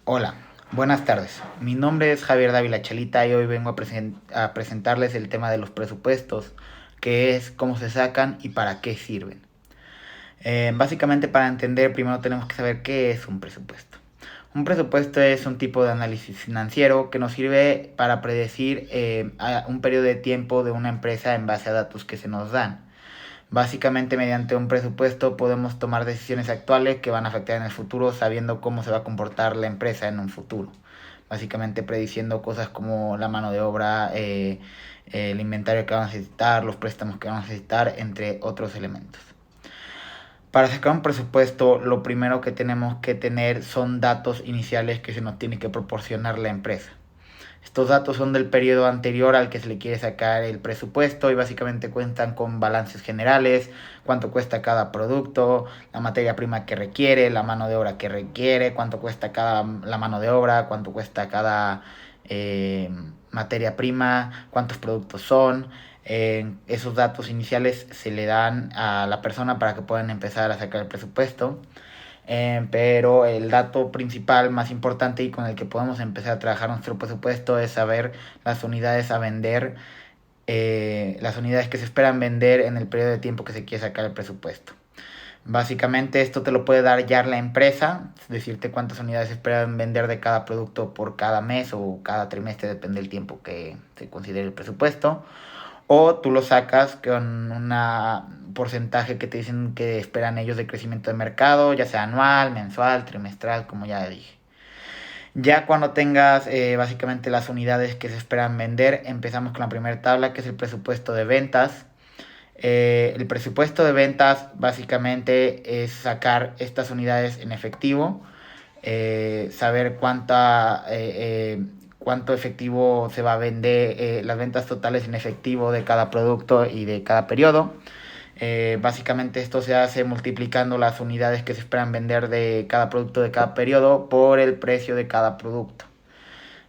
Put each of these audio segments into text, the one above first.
Hola, buenas tardes. Mi nombre es Javier Dávila Chalita y hoy vengo a presentarles el tema de los presupuestos, que es cómo se sacan y para qué sirven. Básicamente para entender primero tenemos que saber qué es un presupuesto. Un presupuesto es un tipo de análisis financiero que nos sirve para predecir un periodo de tiempo de una empresa en base a datos que se nos dan. Básicamente, mediante un presupuesto podemos tomar decisiones actuales que van a afectar en el futuro sabiendo cómo se va a comportar la empresa en un futuro. Básicamente prediciendo cosas como la mano de obra, el inventario que vamos a necesitar, los préstamos que vamos a necesitar, entre otros elementos. Para sacar un presupuesto, lo primero que tenemos que tener son datos iniciales que se nos tiene que proporcionar la empresa. Estos datos son del periodo anterior al que se le quiere sacar el presupuesto y básicamente cuentan con balances generales, cuánto cuesta cada producto, la materia prima que requiere, la mano de obra que requiere, cuánto cuesta la mano de obra, cuánto cuesta cada materia prima, cuántos productos son. Esos datos iniciales se le dan a la persona para que puedan empezar a sacar el presupuesto. Pero el dato principal más importante y con el que podemos empezar a trabajar nuestro presupuesto es saber las unidades a vender, las unidades que se esperan vender en el periodo de tiempo que se quiere sacar el presupuesto. Básicamente esto te lo puede dar ya la empresa, decirte cuántas unidades se esperan vender de cada producto por cada mes o cada trimestre, depende del tiempo que se considere el presupuesto. O tú lo sacas con un porcentaje que te dicen que esperan ellos de crecimiento de mercado, ya sea anual, mensual, trimestral, como ya dije. Ya cuando tengas básicamente las unidades que se esperan vender, empezamos con la primera tabla, que es el presupuesto de ventas. El presupuesto de ventas básicamente es sacar estas unidades en efectivo, saber cuánto efectivo se va a vender, las ventas totales en efectivo de cada producto y de cada periodo. Básicamente esto se hace multiplicando las unidades que se esperan vender de cada producto de cada periodo por el precio de cada producto.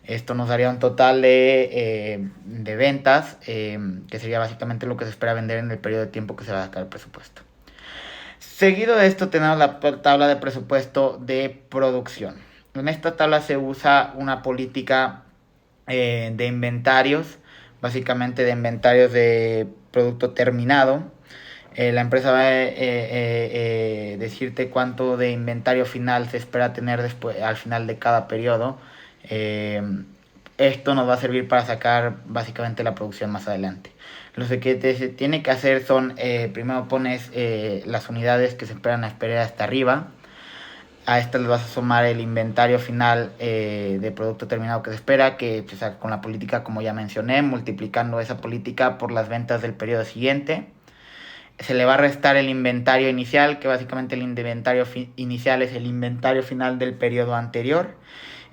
Esto nos daría un total de ventas, que sería básicamente lo que se espera vender en el periodo de tiempo que se va a sacar el presupuesto. Seguido de esto tenemos la tabla de presupuesto de producción. En esta tabla se usa una política de inventarios, básicamente de inventarios de producto terminado. La empresa va a decirte cuánto de inventario final se espera tener después, al final de cada periodo. Eh, Esto nos va a servir para sacar básicamente la producción más adelante. Lo que se tiene que hacer son, primero pones las unidades que se esperan a esperar hasta arriba. A estas les vas a sumar el inventario final de producto terminado que se espera, que se saca con la política como ya mencioné, multiplicando esa política por las ventas del periodo siguiente. Se le va a restar el inventario inicial, que básicamente el inventario inicial es el inventario final del periodo anterior.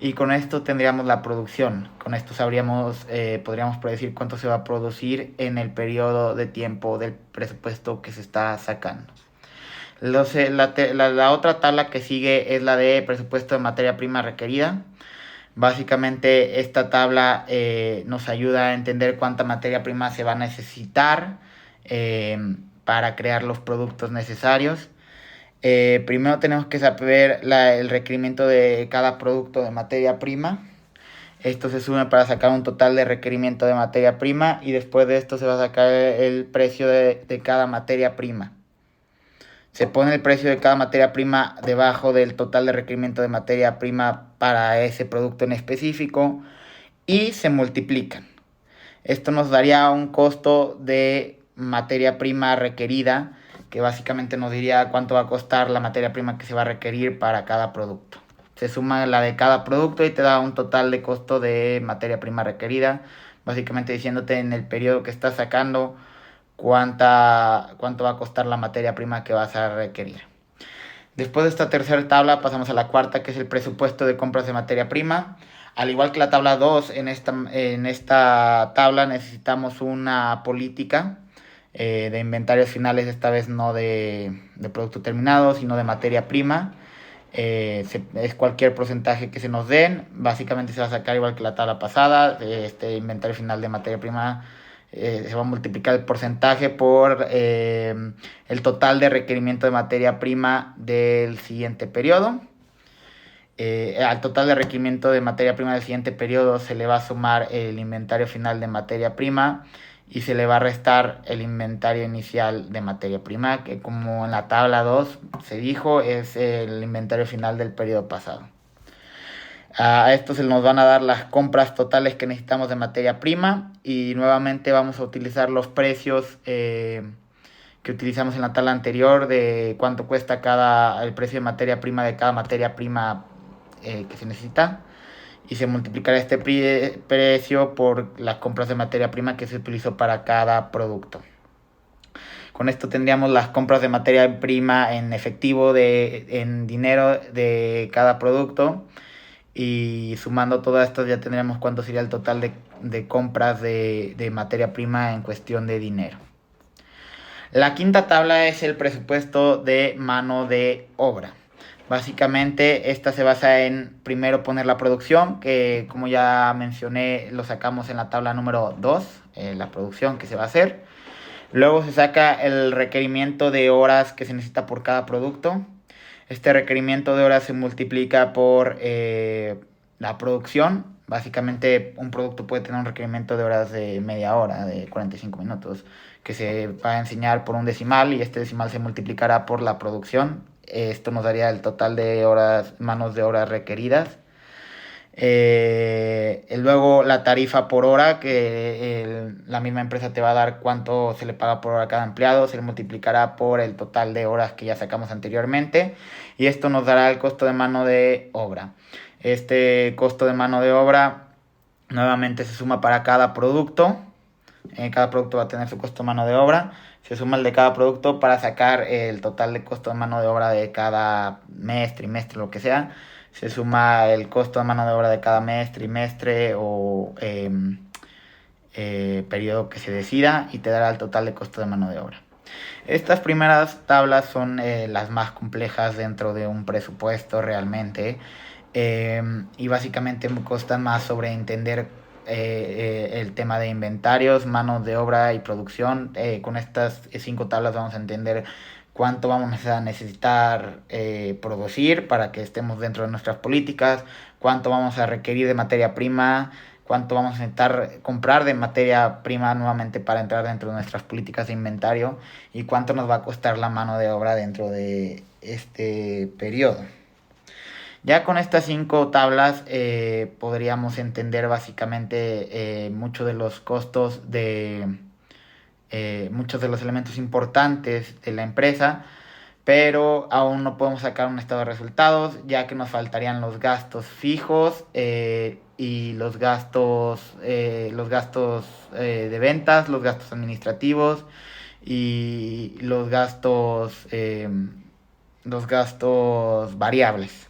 Y con esto tendríamos la producción. Con esto sabríamos, podríamos predecir cuánto se va a producir en el periodo de tiempo del presupuesto que se está sacando. La otra tabla que sigue es la de presupuesto de materia prima requerida. Básicamente esta tabla nos ayuda a entender cuánta materia prima se va a necesitar para crear los productos necesarios. Primero tenemos que saber el requerimiento de cada producto de materia prima. Esto se suma para sacar un total de requerimiento de materia prima y después de esto se va a sacar el precio de cada materia prima. Se pone el precio de cada materia prima debajo del total de requerimiento de materia prima para ese producto en específico y se multiplican. Esto nos daría un costo de materia prima requerida, que básicamente nos diría cuánto va a costar la materia prima que se va a requerir para cada producto. Se suma la de cada producto y te da un total de costo de materia prima requerida, básicamente diciéndote en el periodo que estás sacando cuánto va a costar la materia prima que vas a requerir. Después de esta tercera tabla pasamos a la cuarta, que es el presupuesto de compras de materia prima. Al igual que la tabla 2, en esta tabla necesitamos una política de inventarios finales, esta vez no de producto terminado, sino de materia prima. Es cualquier porcentaje que se nos den, básicamente se va a sacar igual que la tabla pasada, este inventario final de materia prima se va a multiplicar el porcentaje por el total de requerimiento de materia prima del siguiente periodo. Al total de requerimiento de materia prima del siguiente periodo se le va a sumar el inventario final de materia prima y se le va a restar el inventario inicial de materia prima, que como en la tabla 2 se dijo, es el inventario final del periodo pasado. A esto se nos van a dar las compras totales que necesitamos de materia prima y nuevamente vamos a utilizar los precios que utilizamos en la tabla anterior de cuánto cuesta el precio de materia prima de cada materia prima que se necesita, y se multiplicará este precio por las compras de materia prima que se utilizó para cada producto. Con esto tendríamos las compras de materia prima en efectivo, en dinero de cada producto, y sumando todo esto ya tendríamos cuánto sería el total de compras de materia prima en cuestión de dinero. La quinta tabla es el presupuesto de mano de obra. Básicamente esta se basa en primero poner la producción, que como ya mencioné lo sacamos en la tabla número 2, la producción que se va a hacer. Luego se saca el requerimiento de horas que se necesita por cada producto. Este requerimiento de horas se multiplica por la producción. Básicamente un producto puede tener un requerimiento de horas de media hora, de 45 minutos, que se va a enseñar por un decimal y este decimal se multiplicará por la producción. Esto nos daría el total de horas, manos de horas requeridas. Luego la tarifa por hora, que la misma empresa te va a dar cuánto se le paga por hora a cada empleado, se le multiplicará por el total de horas que ya sacamos anteriormente y esto nos dará el costo de mano de obra. Este costo de mano de obra nuevamente se suma para cada producto. Cada producto va a tener su costo de mano de obra. Se suma el de cada producto para sacar el total de costo de mano de obra de cada mes, trimestre, lo que sea. Se suma el costo de mano de obra de cada mes, trimestre o periodo que se decida y te dará el total de costo de mano de obra. Estas primeras tablas son las más complejas dentro de un presupuesto realmente, y básicamente me costan más sobre entender el tema de inventarios, manos de obra y producción. Con estas 5 tablas vamos a entender cuánto vamos a necesitar producir para que estemos dentro de nuestras políticas, cuánto vamos a requerir de materia prima, cuánto vamos a necesitar comprar de materia prima nuevamente para entrar dentro de nuestras políticas de inventario y cuánto nos va a costar la mano de obra dentro de este periodo. Ya con estas 5 tablas podríamos entender básicamente muchos de los costos muchos de los elementos importantes de la empresa, pero aún no podemos sacar un estado de resultados, ya que nos faltarían los gastos fijos y los gastos de ventas, los gastos administrativos y los gastos variables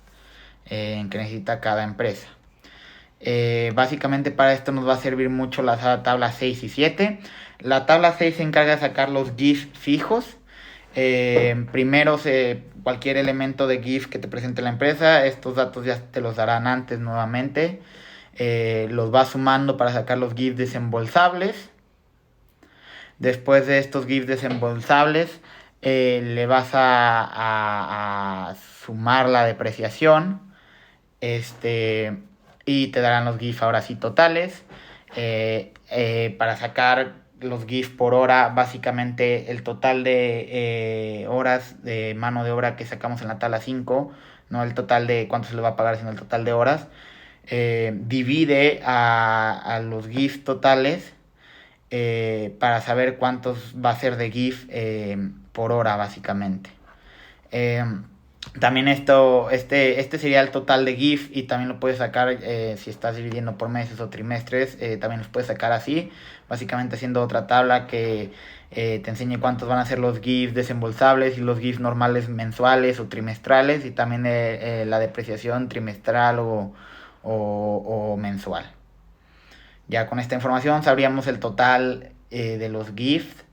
que necesita cada empresa. Básicamente para esto nos va a servir mucho la tabla 6 y 7. La tabla 6 se encarga de sacar los GIF fijos. Primero cualquier elemento de GIF que te presente la empresa, estos datos ya te los darán antes nuevamente. Los vas sumando para sacar los GIF desembolsables. Después de estos GIF desembolsables le vas a sumar la depreciación y te darán los GIF ahora sí totales. Para sacar los GIF por hora, básicamente el total de horas de mano de obra que sacamos en la tabla 5, no el total de cuánto se le va a pagar, sino el total de horas, divide a los GIF totales para saber cuántos va a ser de GIF por hora básicamente. También este sería el total de GIF y también lo puedes sacar si estás dividiendo por meses o trimestres, también los puedes sacar así, básicamente haciendo otra tabla que te enseñe cuántos van a ser los GIF desembolsables y los GIF normales mensuales o trimestrales y también la depreciación trimestral o mensual. Ya con esta información sabríamos el total de los GIF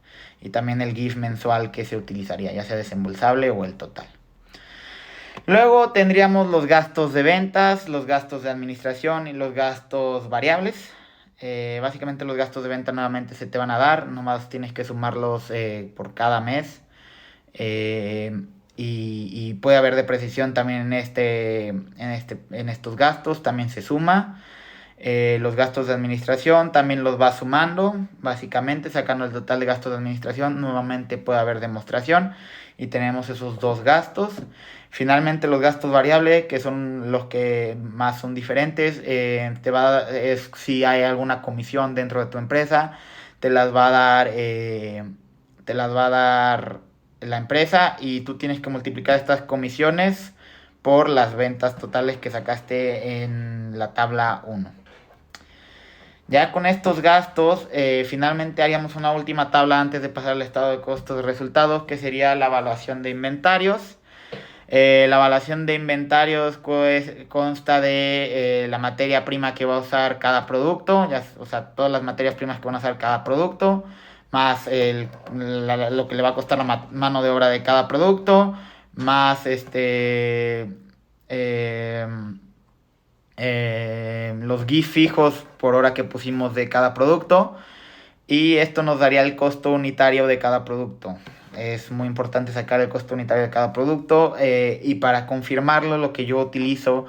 y también el GIF mensual que se utilizaría, ya sea desembolsable o el total. Luego tendríamos los gastos de ventas, los gastos de administración y los gastos variables. Básicamente los gastos de venta nuevamente se te van a dar, nomás tienes que sumarlos por cada mes. y puede haber depreciación también en estos gastos, también se suma. Los gastos de administración también los va sumando, básicamente sacando el total de gastos de administración, nuevamente puede haber demostración y tenemos esos dos gastos. Finalmente los gastos variables, que son los que más son diferentes, es si hay alguna comisión dentro de tu empresa, te las va a dar, te las va a dar la empresa y tú tienes que multiplicar estas comisiones por las ventas totales que sacaste en la tabla 1. Ya con estos gastos, finalmente haríamos una última tabla antes de pasar al estado de costos de resultados, que sería la evaluación de inventarios. La evaluación de inventarios consta de la materia prima que va a usar cada producto, o sea, todas las materias primas que van a usar cada producto, más lo que le va a costar la mano de obra de cada producto, más eh, los GIF fijos por hora que pusimos de cada producto, y esto nos daría el costo unitario de cada producto. Es muy importante sacar el costo unitario de cada producto, y para confirmarlo lo que yo utilizo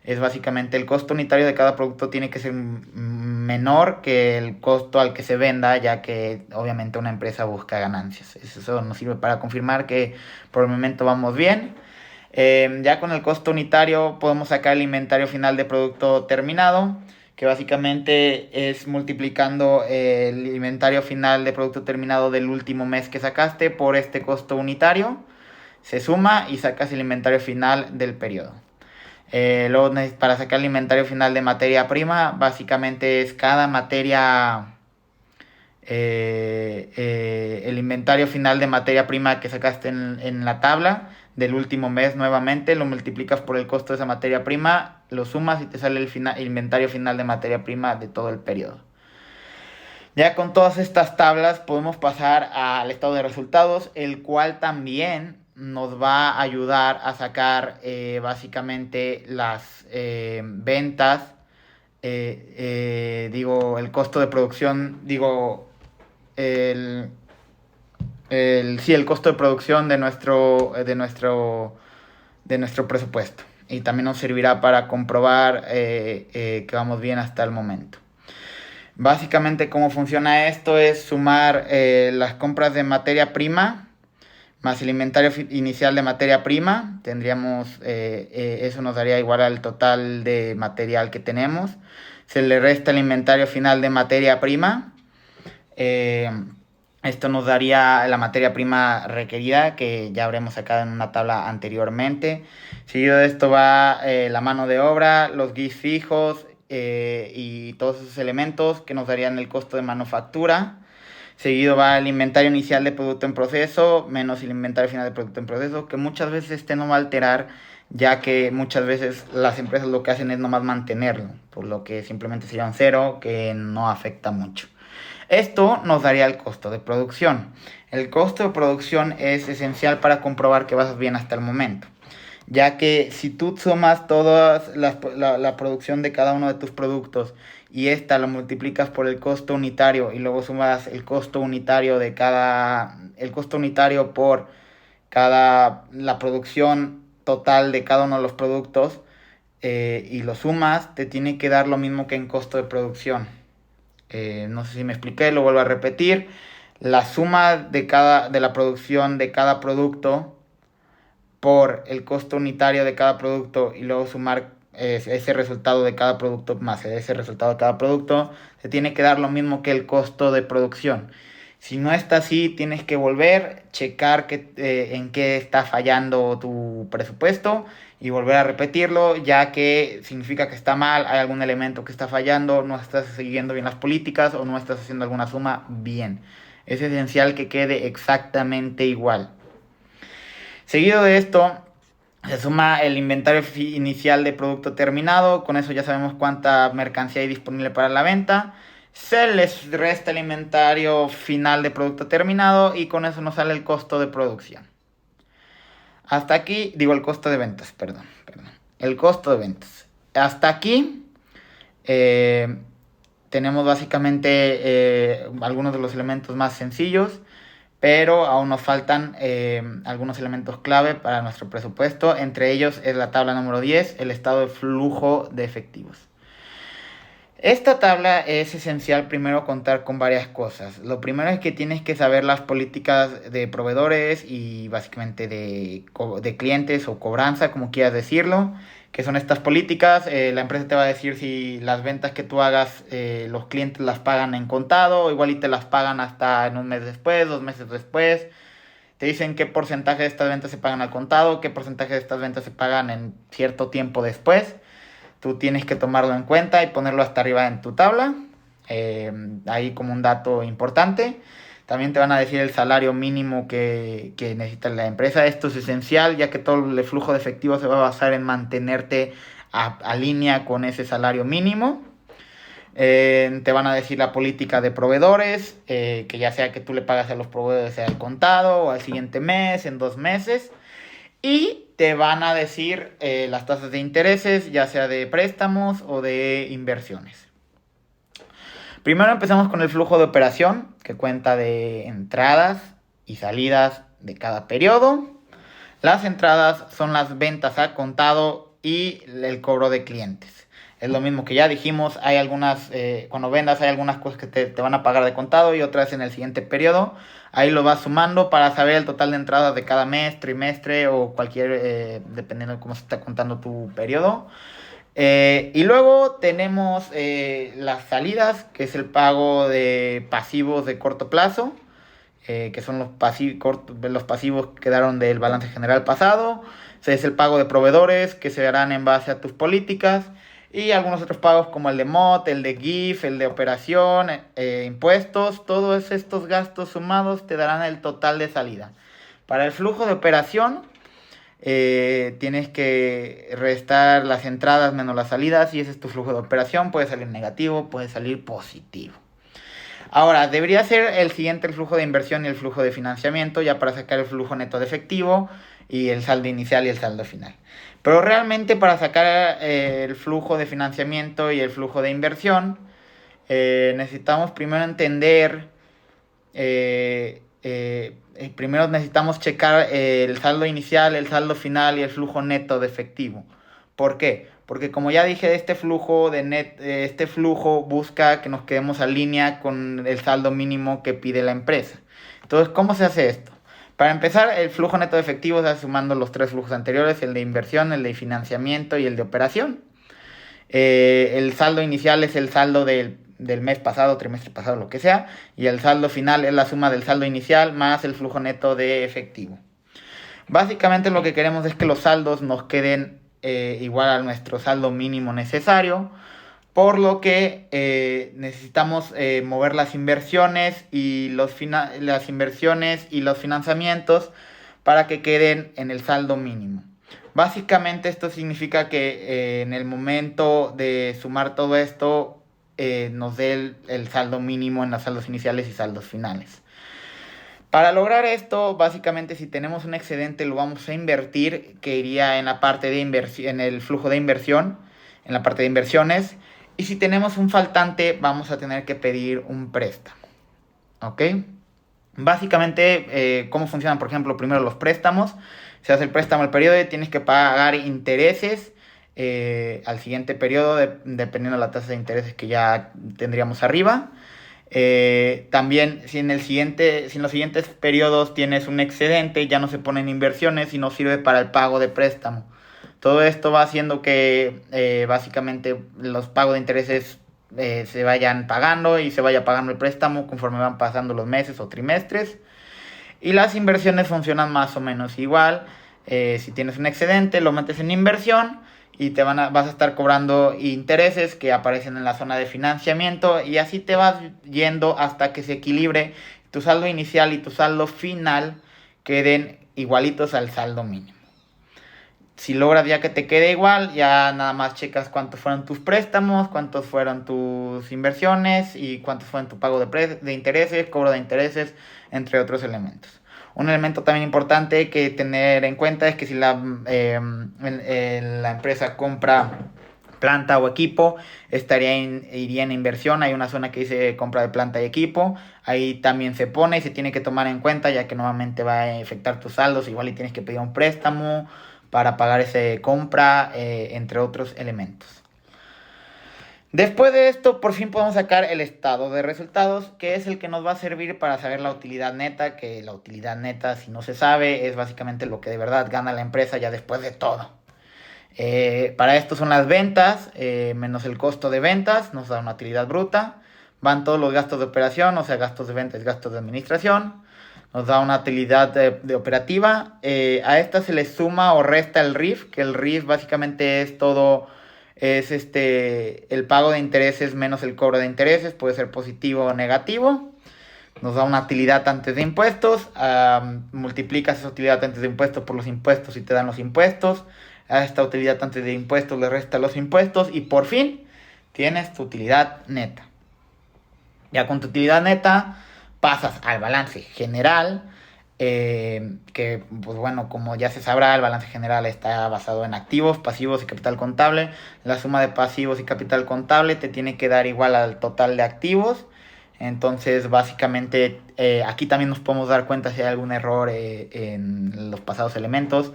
es básicamente el costo unitario de cada producto tiene que ser menor que el costo al que se venda, ya que obviamente una empresa busca ganancias. Eso nos sirve para confirmar que por el momento vamos bien. Ya con el costo unitario podemos sacar el inventario final de producto terminado, que básicamente es multiplicando el inventario final de producto terminado del último mes que sacaste por este costo unitario, se suma y sacas el inventario final del periodo. Luego, para sacar el inventario final de materia prima, básicamente es cada materia, el inventario final de materia prima que sacaste en la tabla del último mes, nuevamente lo multiplicas por el costo de esa materia prima, lo sumas y te sale el inventario final de materia prima de todo el periodo. Ya con todas estas tablas podemos pasar al estado de resultados, el cual también nos va a ayudar a sacar básicamente las ventas, el costo de producción, el, el costo de producción de nuestro presupuesto. Y también nos servirá para comprobar que vamos bien hasta el momento. Básicamente cómo funciona esto es sumar las compras de materia prima más el inventario inicial de materia prima. Tendríamos, eso nos daría igual al total de material que tenemos. Se le resta el inventario final de materia prima. Esto nos daría la materia prima requerida, que ya habremos sacado en una tabla anteriormente. Seguido de esto va la mano de obra, los GIS fijos y todos esos elementos que nos darían el costo de manufactura. Seguido va el inventario inicial de producto en proceso menos el inventario final de producto en proceso, que muchas veces este no va a alterar, ya que muchas veces las empresas lo que hacen es nomás mantenerlo, por lo que simplemente sería un cero que no afecta mucho. Esto nos daría el costo de producción. El costo de producción es esencial para comprobar que vas bien hasta el momento, ya que si tú sumas toda la producción de cada uno de tus productos y esta lo multiplicas por el costo unitario y luego sumas el costo unitario por la producción total de cada uno de los productos, y lo sumas, te tiene que dar lo mismo que en costo de producción. No sé si me expliqué, lo vuelvo a repetir. La suma de la producción de cada producto por el costo unitario de cada producto y luego sumar ese resultado de cada producto más ese resultado de cada producto, se tiene que dar lo mismo que el costo de producción. Si no está así, tienes que volver, checar en qué está fallando tu presupuesto y volver a repetirlo, ya que significa que está mal, hay algún elemento que está fallando, no estás siguiendo bien las políticas o no estás haciendo alguna suma bien. Es esencial que quede exactamente igual. Seguido de esto, se suma el inventario inicial de producto terminado. Con eso ya sabemos cuánta mercancía hay disponible para la venta. Se les resta el inventario final de producto terminado y con eso nos sale el costo de producción. Hasta aquí, el costo de ventas, perdón. El costo de ventas. Hasta aquí tenemos básicamente algunos de los elementos más sencillos. pero aún nos faltan algunos elementos clave para nuestro presupuesto. Entre ellos es la tabla número 10, el estado de flujo de efectivos. Esta tabla es esencial primero contar con varias cosas. Lo primero es que tienes que saber las políticas de proveedores y básicamente de clientes o cobranza, como quieras decirlo, que son estas políticas. La empresa te va a decir si las ventas que tú hagas, los clientes las pagan en contado, o igual y te las pagan hasta en un mes después, 2 meses después. Te dicen qué porcentaje de estas ventas se pagan al contado, qué porcentaje de estas ventas se pagan en cierto tiempo después. Tú tienes que tomarlo en cuenta y ponerlo hasta arriba en tu tabla, ahí como un dato importante. También te van a decir el salario mínimo que necesita la empresa. Esto es esencial, ya que todo el flujo de efectivo se va a basar en mantenerte a línea con ese salario mínimo. Te van a decir la política de proveedores, que ya sea que tú le pagas a los proveedores al contado o al siguiente mes, en 2 meses. Y te van a decir las tasas de intereses, ya sea de préstamos o de inversiones. Primero empezamos con el flujo de operación, que cuenta de entradas y salidas de cada periodo. Las entradas son las ventas a contado y el cobro de clientes. Es lo mismo que ya dijimos, hay algunas, cuando vendas hay algunas cosas que te van a pagar de contado y otras en el siguiente periodo. Ahí lo vas sumando para saber el total de entradas de cada mes, trimestre o cualquier, dependiendo de cómo se está contando tu periodo. Y luego tenemos las salidas, que es el pago de pasivos de corto plazo, que son los pasivos que quedaron del balance general pasado. Es el pago de proveedores, que se harán en base a tus políticas. Y algunos otros pagos como el de MOT, el de GIF, el de operación, impuestos. Todos estos gastos sumados te darán el total de salida. Para el flujo de operación, tienes que restar las entradas menos las salidas y ese es tu flujo de operación. Puede salir negativo, puede salir positivo. Ahora, debería ser el siguiente el flujo de inversión y el flujo de financiamiento, ya para sacar el flujo neto de efectivo y el saldo inicial y el saldo final. Pero realmente para sacar el flujo de financiamiento y el flujo de inversión, necesitamos primero entender, primero necesitamos checar el saldo inicial, el saldo final y el flujo neto de efectivo. ¿Por qué? Porque como ya dije, este flujo busca que nos quedemos a línea con el saldo mínimo que pide la empresa. Entonces, ¿cómo se hace esto? Para empezar, el flujo neto de efectivo se hace sumando los 3 flujos anteriores, el de inversión, el de financiamiento y el de operación. El saldo inicial es el saldo del mes pasado, trimestre pasado, lo que sea, y el saldo final es la suma del saldo inicial más el flujo neto de efectivo. Básicamente lo que queremos es que los saldos nos queden igual a nuestro saldo mínimo necesario, por lo que necesitamos mover las inversiones y los financiamientos para que queden en el saldo mínimo. Básicamente esto significa que en el momento de sumar todo esto nos dé el saldo mínimo en los saldos iniciales y saldos finales. Para lograr esto, básicamente si tenemos un excedente lo vamos a invertir, que iría en la parte de inversión, en el flujo de inversión, en la parte de inversiones. Y si tenemos un faltante, vamos a tener que pedir un préstamo. ¿Ok? Básicamente, ¿cómo funcionan, por ejemplo, primero los préstamos? Se hace el préstamo al periodo y tienes que pagar intereses al siguiente periodo, dependiendo de la tasa de intereses que ya tendríamos arriba. También, si en los siguientes periodos tienes un excedente, ya no se ponen inversiones y no sirve para el pago de préstamo. Todo esto va haciendo que básicamente los pagos de intereses se vayan pagando y se vaya pagando el préstamo conforme van pasando los meses o trimestres. Y las inversiones funcionan más o menos igual. Si tienes un excedente, lo metes en inversión y vas a estar cobrando intereses que aparecen en la zona de financiamiento y así te vas yendo hasta que se equilibre tu saldo inicial y tu saldo final queden igualitos al saldo mínimo. Si logras ya que te quede igual, ya nada más checas cuántos fueron tus préstamos, cuántos fueron tus inversiones y cuántos fueron tu pago de intereses, cobro de intereses, entre otros elementos. Un elemento también importante que tener en cuenta es que si la empresa compra planta o equipo, iría en inversión. Hay una zona que dice compra de planta y equipo, ahí también se pone y se tiene que tomar en cuenta, ya que nuevamente va a afectar tus saldos, igual y tienes que pedir un préstamo para pagar esa compra, entre otros elementos. Después de esto, por fin podemos sacar el estado de resultados, que es el que nos va a servir para saber la utilidad neta, que la utilidad neta, si no se sabe, es básicamente lo que de verdad gana la empresa ya después de todo. Para esto son las ventas, menos el costo de ventas, nos da una utilidad bruta. Van todos los gastos de operación, o sea, gastos de ventas, gastos de administración. Nos da una utilidad de operativa. A esta se le suma o resta el RIF, que el RIF básicamente es todo, es el pago de intereses menos el cobro de intereses, puede ser positivo o negativo. Nos da una utilidad antes de impuestos, multiplicas esa utilidad antes de impuestos por los impuestos y te dan los impuestos. A esta utilidad antes de impuestos le resta los impuestos y por fin tienes tu utilidad neta. Ya con tu utilidad neta pasas al balance general, que pues bueno, como ya se sabrá, el balance general está basado en activos, pasivos y capital contable. La suma de pasivos y capital contable te tiene que dar igual al total de activos. Entonces básicamente aquí también nos podemos dar cuenta si hay algún error en los pasados elementos,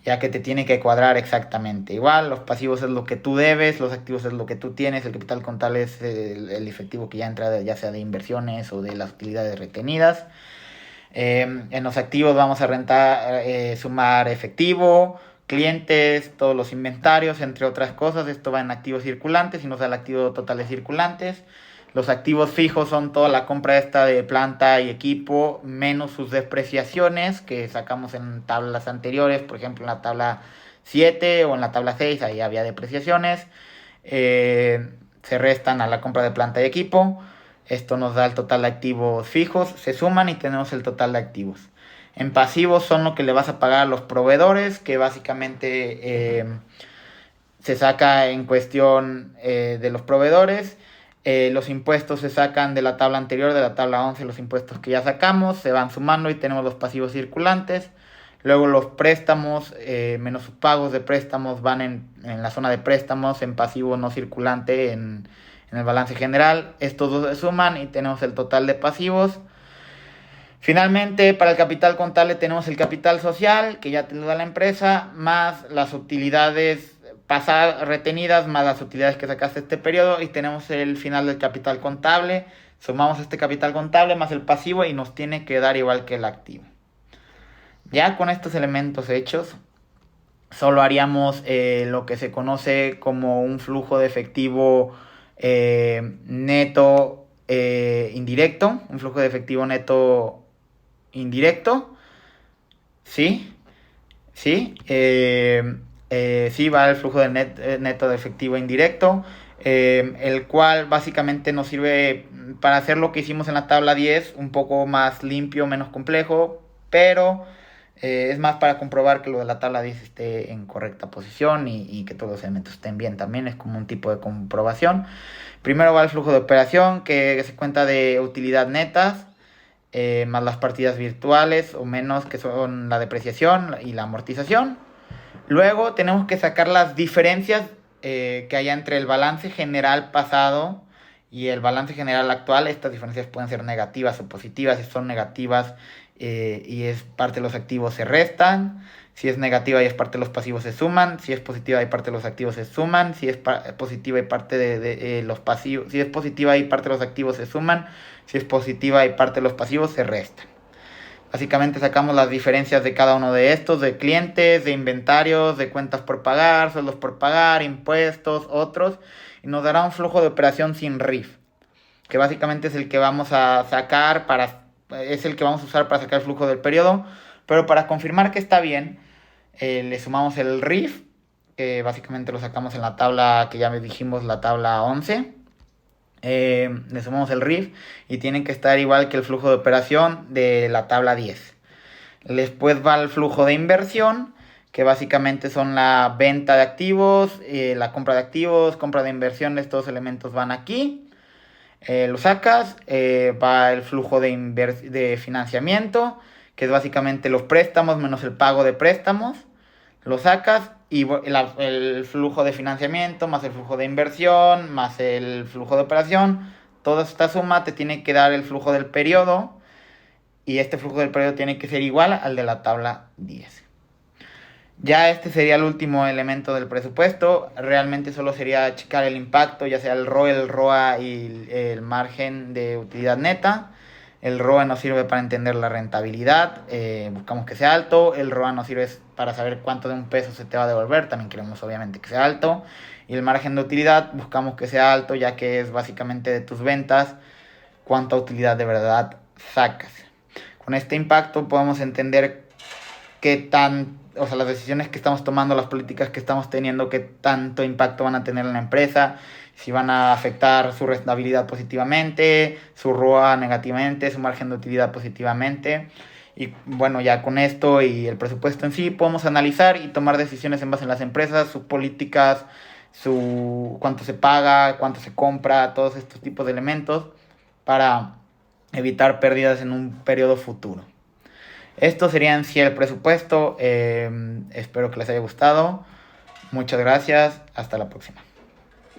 ya que te tiene que cuadrar exactamente igual. Los pasivos es lo que tú debes, los activos es lo que tú tienes, el capital contable es el efectivo que ya entra, ya sea de inversiones o de las utilidades retenidas. En los activos vamos a sumar efectivo, clientes, todos los inventarios, entre otras cosas. Esto va en activos circulantes y nos da el activo total de circulantes. Los activos fijos son toda la compra esta de planta y equipo, menos sus depreciaciones que sacamos en tablas anteriores, por ejemplo en la tabla 7 o en la tabla 6, ahí había depreciaciones. Se restan a la compra de planta y equipo. Esto nos da el total de activos fijos, se suman y tenemos el total de activos. En pasivos son lo que le vas a pagar a los proveedores, que básicamente se saca en cuestión de los proveedores. Los impuestos se sacan de la tabla anterior, de la tabla 11, los impuestos que ya sacamos, se van sumando y tenemos los pasivos circulantes. Luego los préstamos, menos sus pagos de préstamos, van en la zona de préstamos, en pasivo no circulante, en el balance general. Estos dos se suman y tenemos el total de pasivos. Finalmente, para el capital contable tenemos el capital social, que ya te lo da la empresa, más las utilidades pasadas retenidas, más las utilidades que sacaste este periodo, y tenemos el final del capital contable. Sumamos este capital contable más el pasivo y nos tiene que dar igual que el activo. Ya con estos elementos hechos, solo haríamos lo que se conoce como un flujo de efectivo neto indirecto, un flujo de efectivo neto indirecto, ¿sí? ¿Sí? Sí, va el flujo de neto de efectivo indirecto, el cual básicamente nos sirve para hacer lo que hicimos en la tabla 10, un poco más limpio, menos complejo, pero es más para comprobar que lo de la tabla 10 esté en correcta posición y que todos los elementos estén bien. También es como un tipo de comprobación. Primero va el flujo de operación, que se cuenta de utilidad netas, más las partidas virtuales o menos, que son la depreciación y la amortización. Luego tenemos que sacar las diferencias que haya entre el balance general pasado y el balance general actual. Estas diferencias pueden ser negativas o positivas. Si son negativas y es parte de los activos, se restan. Si es negativa y es parte de los pasivos, se suman. Si es positiva y parte de los activos, se suman. Si es positiva y parte de los pasivos, si es positiva y parte de los activos, se suman. Si es positiva y parte de los pasivos, se restan. Básicamente sacamos las diferencias de cada uno de estos, de clientes, de inventarios, de cuentas por pagar, sueldos por pagar, impuestos, otros, y nos dará un flujo de operación sin RIF, que básicamente es el que vamos a sacar es el que vamos a usar para sacar el flujo del periodo, pero para confirmar que está bien, le sumamos el RIF, que básicamente lo sacamos en la tabla que ya dijimos, la tabla 11. Le sumamos el RIF y tienen que estar igual que el flujo de operación de la tabla 10. Después va el flujo de inversión, que básicamente son la venta de activos, la compra de activos, compra de inversiones, todos los elementos van aquí. Lo sacas, va el flujo de financiamiento, que es básicamente los préstamos menos el pago de préstamos. Lo sacas y el flujo de financiamiento, más el flujo de inversión, más el flujo de operación, toda esta suma te tiene que dar el flujo del periodo y este flujo del periodo tiene que ser igual al de la tabla 10. Ya este sería el último elemento del presupuesto. Realmente solo sería checar el impacto, ya sea el ROE, el ROA y el margen de utilidad neta. El ROE nos sirve para entender la rentabilidad, buscamos que sea alto. El ROA nos sirve para saber cuánto de un peso se te va a devolver, también queremos obviamente que sea alto. Y el margen de utilidad buscamos que sea alto, ya que es básicamente de tus ventas cuánta utilidad de verdad sacas. Con este impacto podemos entender qué tan, o sea, las decisiones que estamos tomando, las políticas que estamos teniendo, qué tanto impacto van a tener en la empresa, si van a afectar su rentabilidad positivamente, su ROA negativamente, su margen de utilidad positivamente. Y bueno, ya con esto y el presupuesto en sí, podemos analizar y tomar decisiones en base en las empresas, sus políticas, cuánto se paga, cuánto se compra, todos estos tipos de elementos para evitar pérdidas en un periodo futuro. Esto sería en sí el presupuesto. Espero que les haya gustado. Muchas gracias. Hasta la próxima.